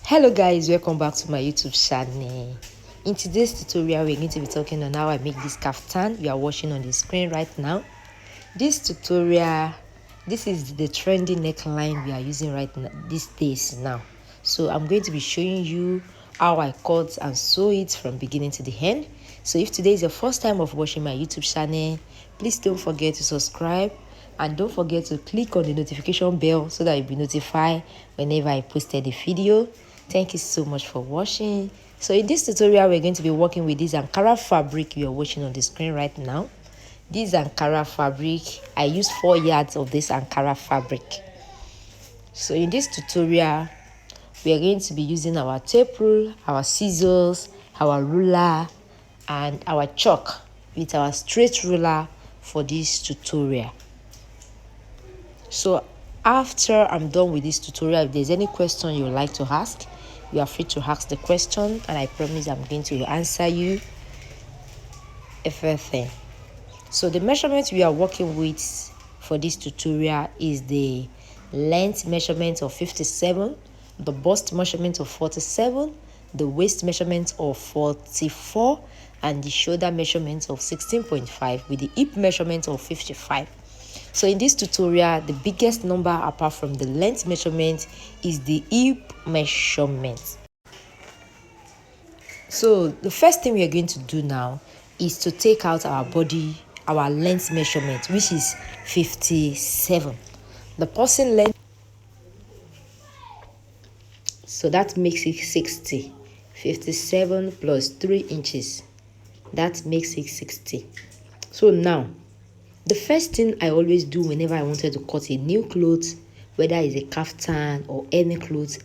Hello guys, welcome back to my YouTube channel. In today's tutorial, we're going to be talking on how I make this kaftan you are watching on the screen right now. This tutorial, this is the trendy neckline we are using right now, these days now. So I'm going to be showing you how I cut and sew it from beginning to the end. So if today is your first time of watching my YouTube channel, please don't forget to subscribe and don't forget to click on the notification bell so that you'll be notified whenever I posted a video. Thank you so much for watching. So in this tutorial, we're going to be working with this Ankara fabric you are watching on the screen right now. This Ankara fabric, I use 4 yards of this Ankara fabric. So in this tutorial, we are going to be using our tape rule, our scissors, our ruler, and our chalk with our straight ruler for this tutorial. So after I'm done with this tutorial, if there's any question you would like to ask, you are free to ask the question, and I promise I'm going to answer you everything. So the measurement we are working with for this tutorial is the length measurement of 57, the bust measurement of 47, the waist measurement of 44, and the shoulder measurement of 16.5 with the hip measurement of 55. So in this tutorial, the biggest number apart from the length measurement is the hip measurement. So the first thing we are going to do now is to take out our body, our length measurement, which is 57. The person length, so that makes it 60. 57 plus 3 inches, that makes it 60. So now, the first thing I always do whenever I wanted to cut a new clothes, whether it's a kaftan or any clothes,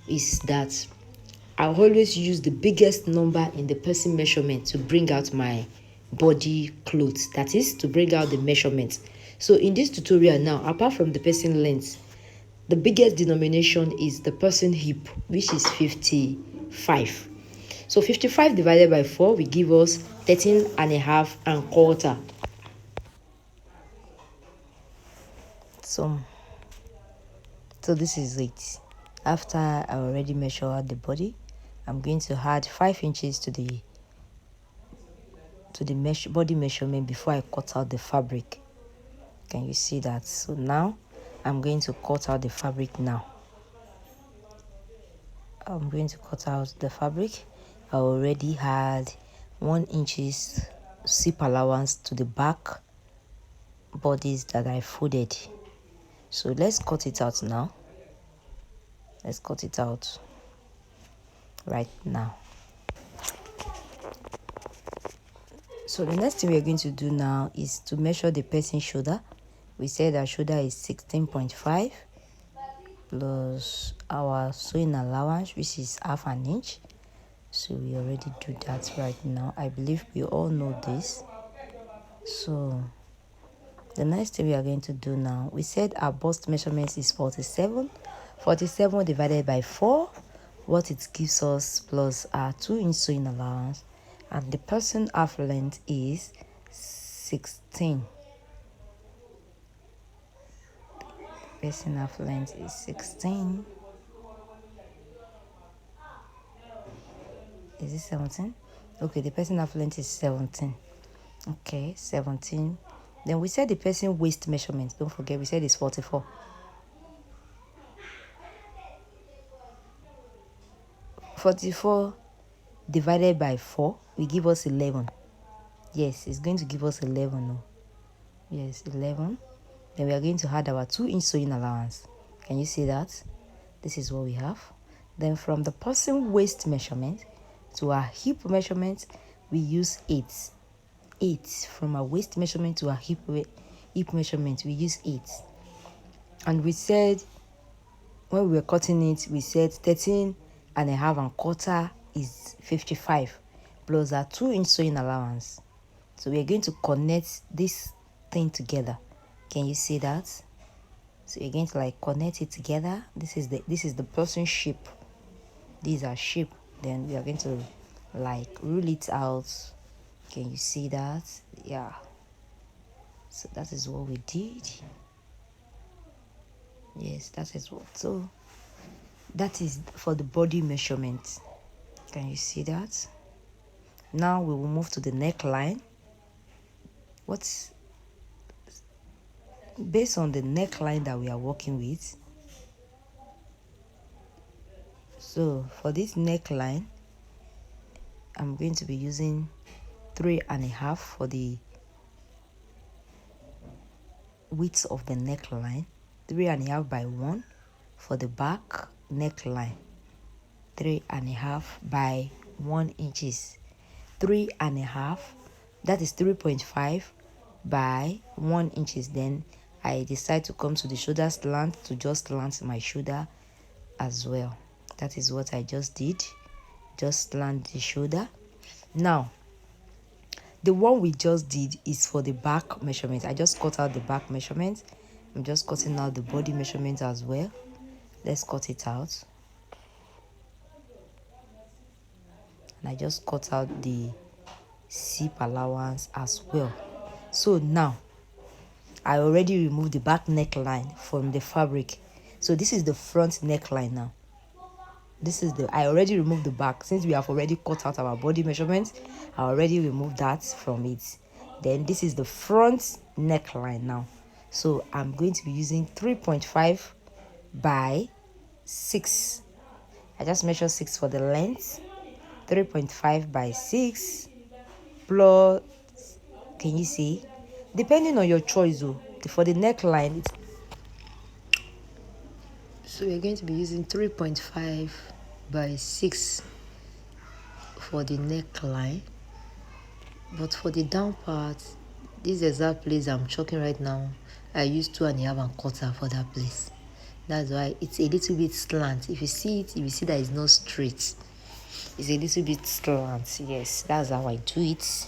is that I always use the biggest number in the person measurement to bring out my body clothes. That is to bring out the measurement. So in this tutorial now, apart from the person length, the biggest denomination is the person hip, which is 55. So 55 divided by 4 will give us 13 and a half and quarter. So this is it. After I already measure out the body, I'm going to add 5 inches to the body measurement before I cut out the fabric. Can you see that? So now I'm going to cut out the fabric now. I'm going to cut out the fabric. I already had 1 inches zip allowance to the back bodies that I folded. So let's cut it out now. Let's cut it out right now. So the next thing we're going to do now is to measure the person's shoulder. We said our shoulder is 16.5 plus our sewing allowance, which is half an inch. So we already do that right now. I believe we all know this. So the next thing we are going to do now, we said our bust measurement is 47. 47 divided by 4, what it gives us, plus our 2 inch sewing allowance, and the person half length is 16. Person half length is 16. Is it 17? Okay, the person half length is 17. Okay, 17. Then we said the person waist measurement, don't forget, we said it's 44. 44 divided by 4 will give us 11. Yes, it's going to give us 11. No. Yes, 11. Then we are going to add our 2 inch sewing allowance. Can you see that? This is what we have. Then from the person waist measurement to our hip measurement, we use 8. 8. From our waist measurement to our hip measurement, we use 8. And we said, when we were cutting it, we said 13 and a half and quarter is 55 plus our 2 inch sewing allowance. So we are going to connect this thing together. Can you see that? So you're going to like connect it together. This is the person's shape. These are shape. Then we are going to like rule it out. Can you see that? Yeah. So that is what we did. Yes, that is what. So that is for the body measurement. Can you see that? Now we will move to the neckline. What's based on the neckline that we are working with? So for this neckline, I'm going to be using 3.5 for the width of the neckline, 3.5 by 1 for the back neckline, 3.5 by 1 inches, 3.5, that is 3.5 by 1 inches. Then I decide to come to the shoulder slant to just slant my shoulder as well. That is what I just did, just slant the shoulder. Now the one we just did is for the back measurement. I just cut out the back measurement. I'm just cutting out the body measurement as well. Let's cut it out. And I just cut out the zip allowance as well. So now I already removed the back neckline from the fabric. So this is the front neckline now. I already removed the back. Since we have already cut out our body measurement, I already removed that from it. Then this is the front neckline now. So I'm going to be using 3.5 by 6. I just measure 6 for the length. 3.5 by 6 plus, can you see? Depending on your choice though. For the neckline, so we're going to be using 3.5 by 6 for the neckline. But for the down part, this exact place I'm choking right now, I use 2.5 for that place. That's why it's a little bit slant. If you see it, you see that it's not straight. It's a little bit slant. Yes, that's how I do it.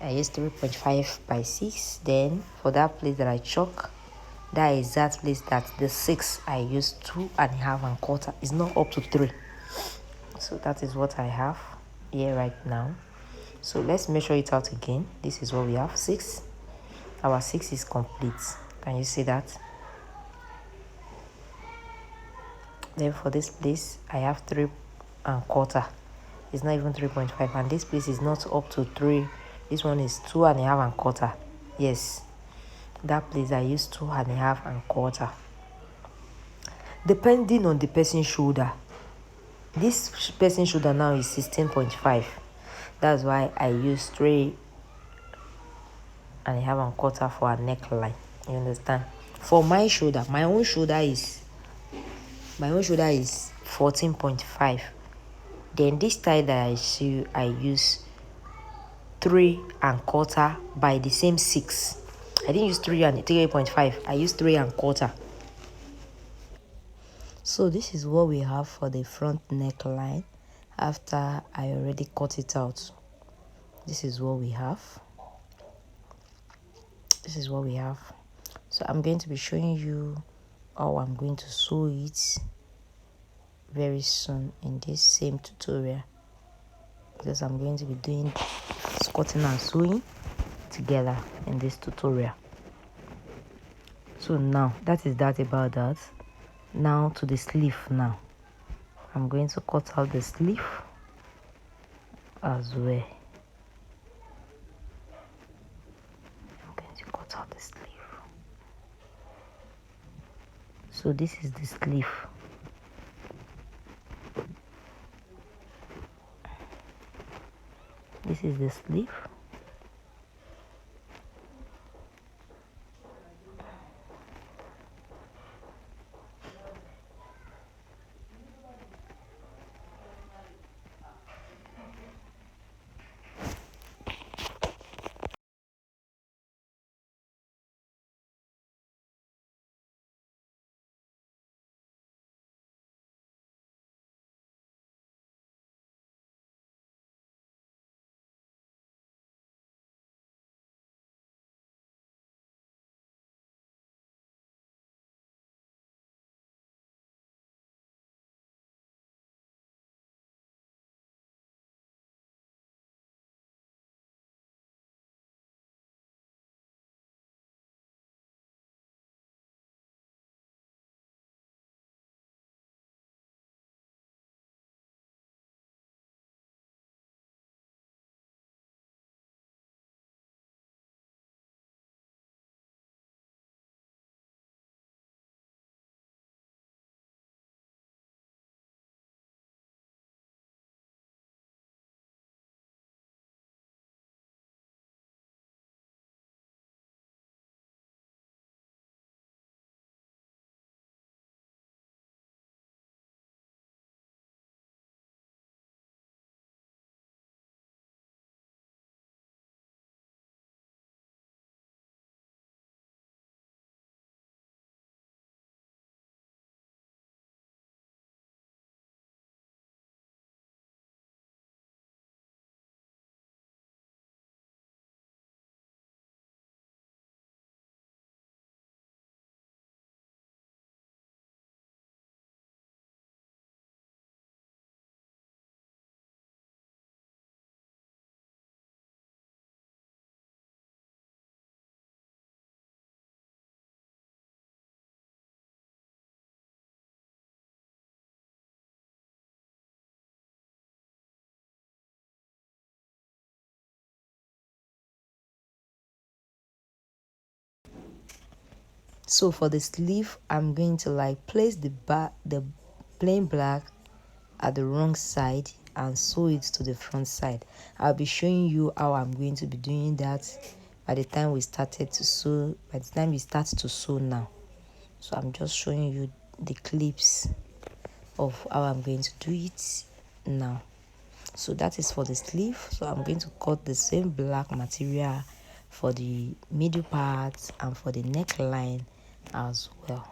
I use 3.5 by 6. Then for that place that I choke, that exact place that the 6, I use 2.5. It's not up to 3. So that is what I have here right now. So let's measure it out again. This is what we have, 6. Our 6 is complete. Can you see that? Then for this place, I have 3.25. It's not even 3.5, and this place is not up to 3. This one is 2.5. Yes, that place I use 2.5. Depending on the person's shoulder. This person's shoulder now is 16.5. That's why I use 3.5 for a neckline. You understand? For my shoulder, my own shoulder is 14.5. Then this tie that I sew, I use 3.25 by the same 6. I didn't use 3.5. I used 3.25. So this is what we have for the front neckline after I already cut it out. This is what we have. So I'm going to be showing you how I'm going to sew it very soon in this same tutorial, because I'm going to be doing cutting and sewing together in this tutorial. So now that is that about that. Now to the sleeve. Now I'm going to cut out the sleeve as well. I'm going to cut out the sleeve. So this is the sleeve. This is the sleeve. So for the sleeve, I'm going to like place the plain black at the wrong side and sew it to the front side. I'll be showing you how I'm going to be doing that by the time we start to sew now. So I'm just showing you the clips of how I'm going to do it now. So that is for the sleeve. So I'm going to cut the same black material for the middle part and for the neckline as well.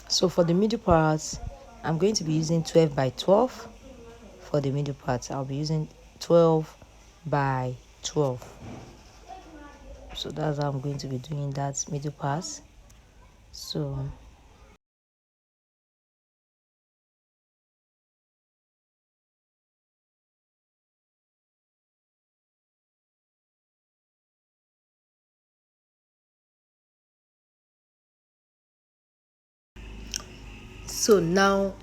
So for the middle part, I'm going to be using 12 by 12. For the middle part, I'll be using 12 by 12. So that's how I'm going to be doing that middle part. So now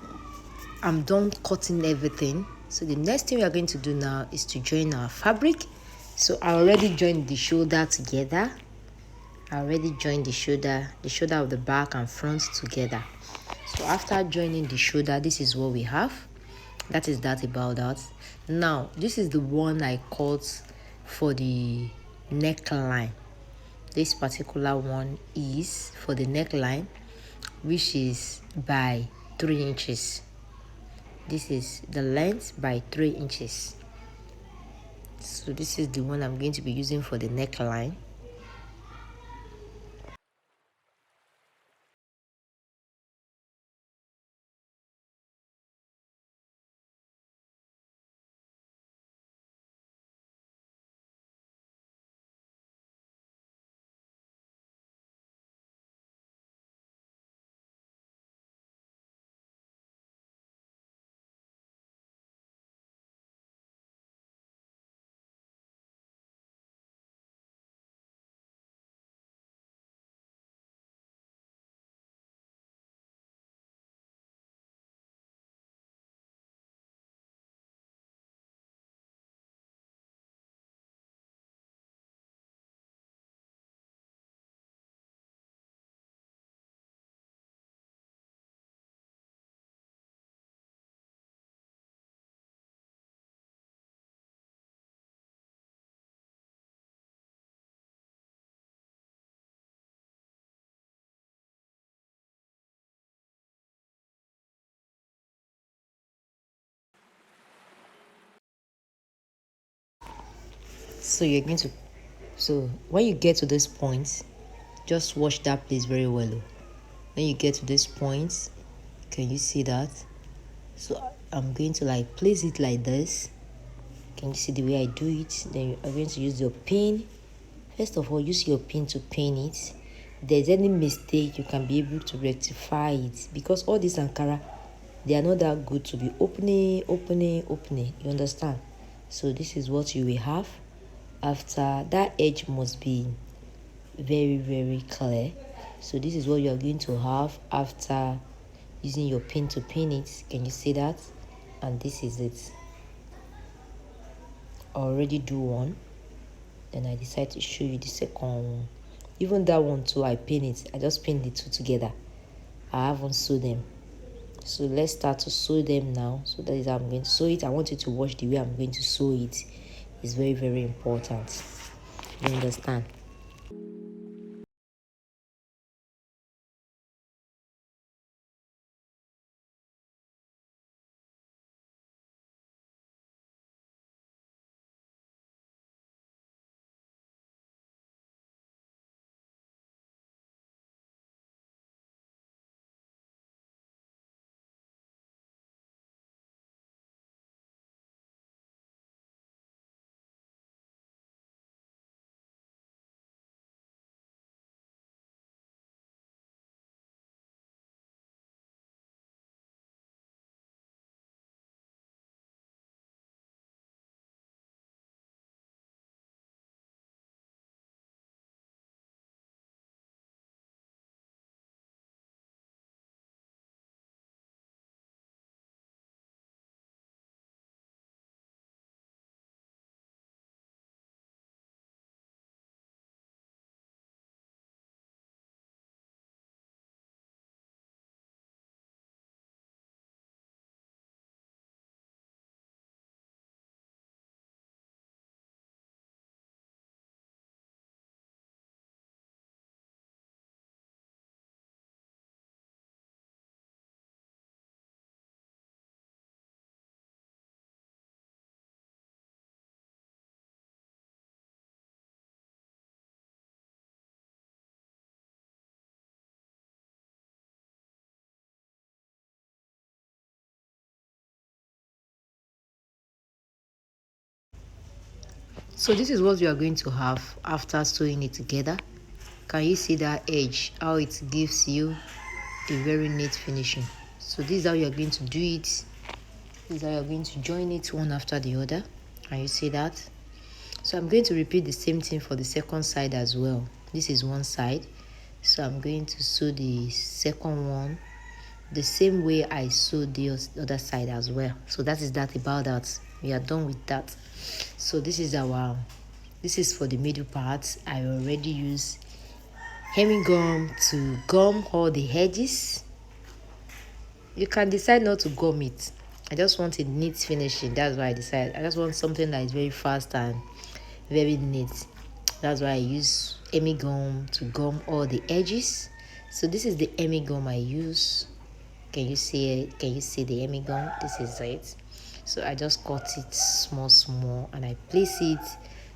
I'm done cutting everything. So the next thing we are going to do now is to join our fabric. So I already joined the shoulder together. I already joined the shoulder of the back and front together. So after joining the shoulder, this is what we have. That is that about that. Now this is the one I cut for the neckline. This particular one is for the neckline, which is by 3 inches. This is the length by 3 inches. So this is the one I'm going to be using for the neckline. So you're going to so when you get to this point, just watch that place very well. When you get to this point, can you see that? So I'm going to like place it like this. Can you see the way I do it? Then you are going to use your pin. First of all, use your pin to pin it. If there's any mistake, you can be able to rectify it, because all this Ankara, they are not that good to be opening. You understand? So this is what you will have. After that, edge must be very clear. So this is what you are going to have after using your pin to pin it. Can you see that? And this is it. I already do one, then I decide to show you the second one. Even that one too, I pin it. I just pin the two together. I haven't sewed them. So let's start to sew them now. So that is how I'm going to sew it. I want you to watch the way I'm going to sew it. It's very important. You understand? So this is what you are going to have after sewing it together. Can you see that edge, how it gives you a very neat finishing? So this is how you are going to do it. This is how you are going to join it one after the other. Can you see that? So I'm going to repeat the same thing for the second side as well. This is one side, so I'm going to sew the second one the same way I sewed the other side as well. So that is that about that. We are done with that. So this is for the middle part. I already use hemming gum to gum all the edges. You can decide not to gum it. I just want a neat finishing. That's why I decided. I just want something that is very fast and very neat. That's why I use hemming gum to gum all the edges. So this is the hemming gum I use. Can you see it? Can you see the hemming gum? This is it. So I just cut it small and I place it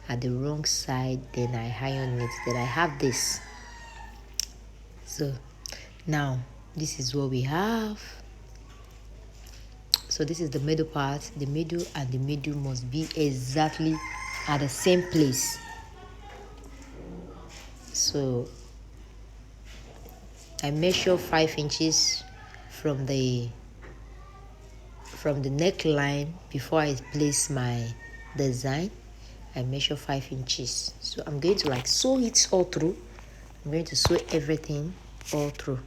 at the wrong side, then I iron it. Then I have this. So now this is what we have. So this is the middle part. The middle and the middle must be exactly at the same place. So I measure 5 inches from the neckline before I place my design. I measure 5 inches. So I'm going to sew it all through. I'm going to sew everything all through.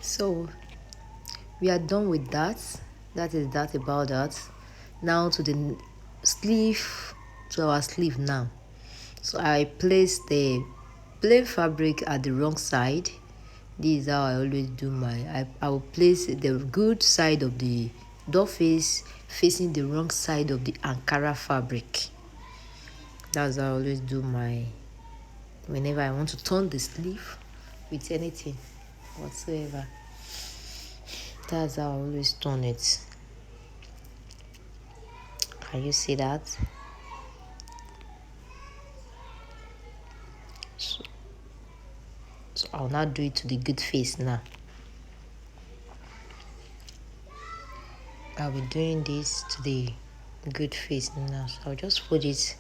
So we are done with that. That is that about that. Now to the sleeve, to our sleeve now. So I place the plain fabric at the wrong side. This is how I always do I will place the good side of the door face facing the wrong side of the Ankara fabric. That's how I always do whenever I want to turn the sleeve with anything whatsoever. That's how I always turn it. Can you see that? So I'll now do it to the good face now. I'll be doing this to the good face now. So I'll just fold it.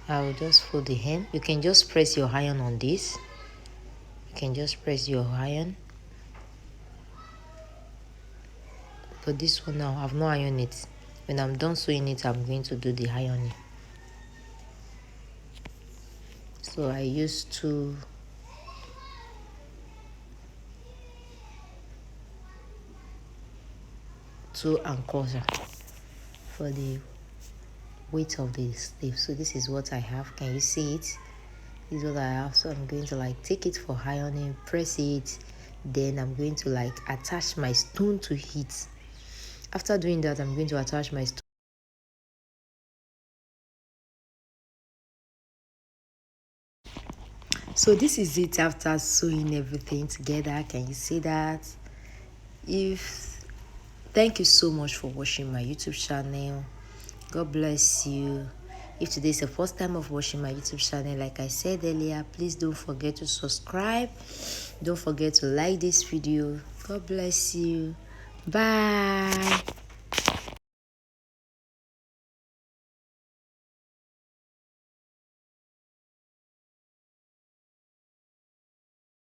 I will just fold the hem. You can just press your iron on this. You can just press your iron. But this one now, I've not ironed it. When I'm done sewing it, I'm going to do the ironing. So I use two anchors for the weight of the sleeve. So this is what I have. Can you see it? This is what I have. So I'm going to take it for ironing, press it, then I'm going to attach my stone to it. After doing that, I'm going to attach my stone. So this is it after sewing everything together. Can you see that? Thank you so much for watching my YouTube channel. God bless you. If today is the first time of watching my YouTube channel, like I said earlier, please don't forget to subscribe. Don't forget to like this video. God bless you. Bye.